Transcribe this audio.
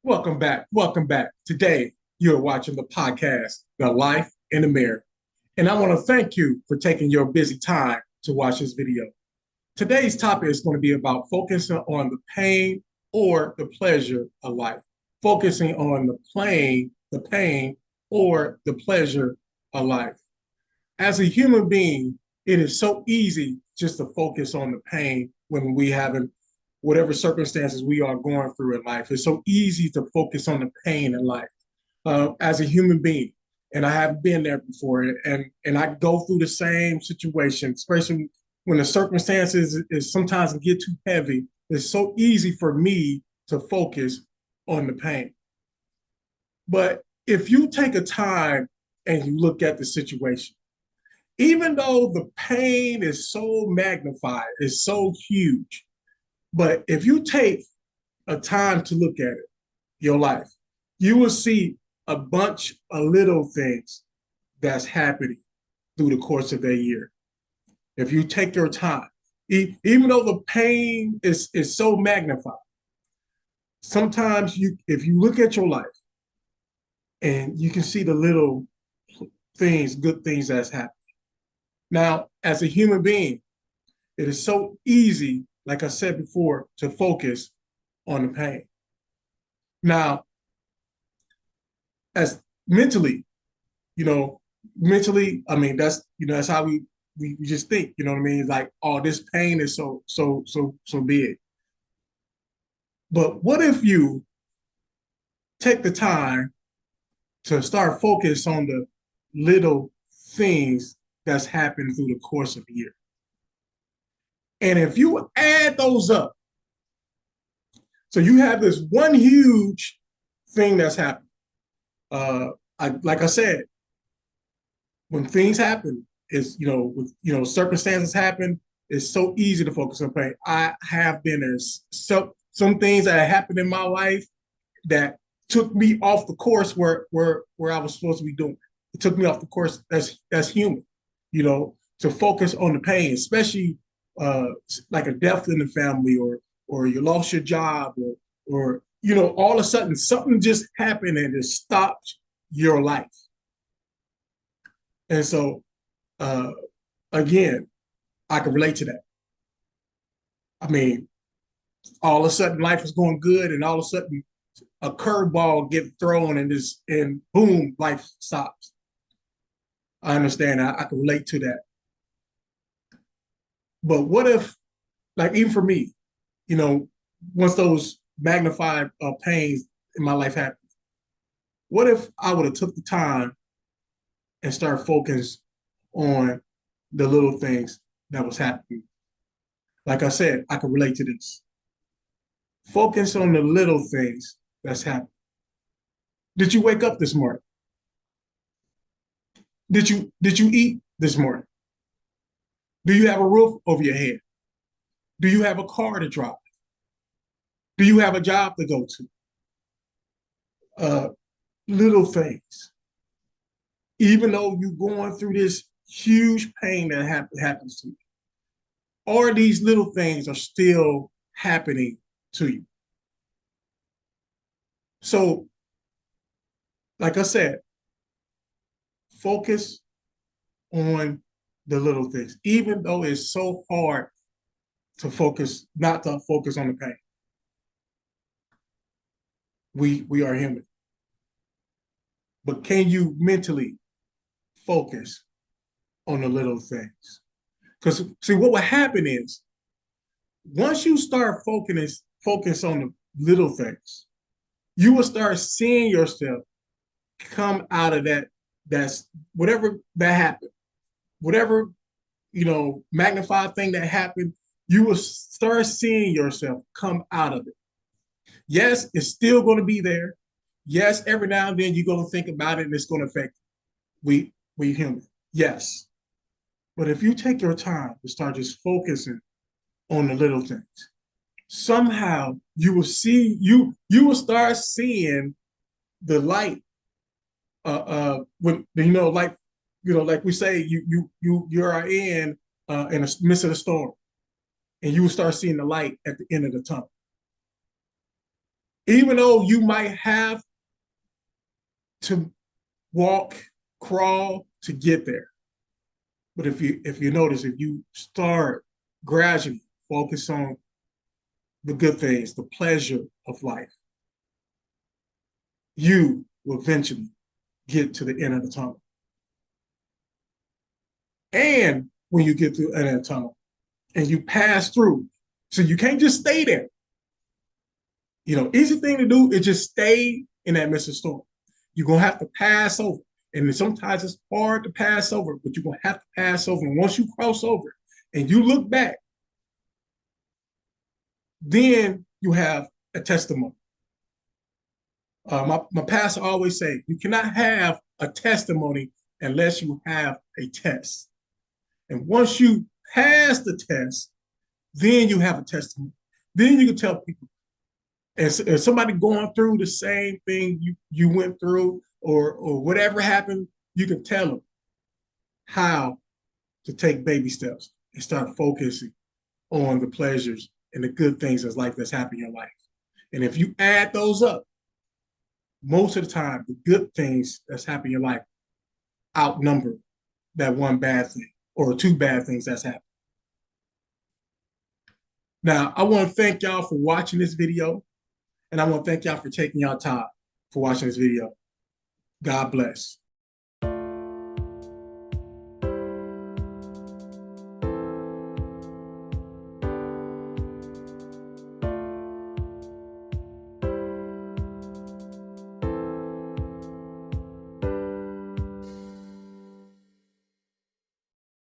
Welcome back. Welcome back. Today, you're watching the podcast, The Life in the Mirror. And I want to thank you for taking your busy time to watch this video. Today's topic is going to be about focusing on the pain or the pleasure of life. Focusing on the pain or the pleasure of life. As a human being, it is so easy just to focus on the pain when we haven't whatever circumstances we are going through in life. It's so easy to focus on the pain in life as a human being. And I have been there before, and I go through the same situation, especially when the circumstances is sometimes get too heavy. It's so easy for me to focus on the pain. But if you take a time and you look at the situation, even though the pain is so magnified, it's so huge, but if you take a time to look at it, your life, you will see a bunch of little things that's happening through the course of a year. If you take your time, even though the pain is so magnified, sometimes if you look at your life and you can see the little things, good things that's happening. Now, as a human being, it is so easy, like I said before, to focus on the pain. Now, as mentally, I mean, that's how we just think, you know what I mean? Like, oh, this pain is so big. But what if you take the time to start focus on the little things that's happened through the course of the year? And if you add those up, so you have this one huge thing that's happened. Like I said, when things happen, circumstances happen, it's so easy to focus on pain. I have been there. Some things that happened in my life that took me off the course where I was supposed to be doing. It took me off the course as human, to focus on the pain, especially like a death in the family, or you lost your job, or all of a sudden something just happened and it stopped your life. And so again, I can relate to that. I mean, all of a sudden life is going good, and all of a sudden a curveball gets thrown, and boom, life stops. I understand. I can relate to that. But what if, like, even for me, once those magnified pains in my life happened, what if I would have took the time and started focus on the little things that was happening? Like I said, I can relate to this. Focus on the little things that's happening. Did you wake up this morning? Did you eat this morning? Do you have a roof over your head? Do you have a car to drive? Do you have a job to go to? Little things. Even though you're going through this huge pain that happens to you, all these little things are still happening to you. So, like I said, focus on the little things, even though it's so hard not to focus on the pain. We are human. But can you mentally focus on the little things? Because see, what will happen is once you start focus on the little things, you will start seeing yourself come out of that's whatever that happened, whatever magnified thing that happened, you will start seeing yourself come out of it. Yes, it's still going to be there. Yes, every now and then you're going to think about it and it's going to affect you. We human. Yes. But if you take your time to start just focusing on the little things, somehow you will start seeing the light. When like we say, you are in the midst of the storm, and you will start seeing the light at the end of the tunnel. Even though you might have to walk, crawl to get there. But if you notice, if you start gradually focus on the good things, the pleasure of life, you will eventually get to the end of the tunnel. And when you get through the end of the tunnel and you pass through, so you can't just stay there. Easy thing to do is just stay in that midst of storm. You're gonna have to pass over. And sometimes it's hard to pass over, but you're gonna have to pass over. And once you cross over and you look back, then you have a testimony. My pastor always say, you cannot have a testimony unless you have a test. And once you pass the test, then you have a testimony. Then you can tell people, and somebody going through the same thing you went through, or whatever happened, you can tell them how to take baby steps and start focusing on the pleasures and the good things that's happening in your life. And if you add those up, most of the time, the good things that's happening in your life outnumber that one bad thing or two bad things that's happening. Now, I want to thank y'all for watching this video, and I want to thank y'all for taking y'all time for watching this video. God bless.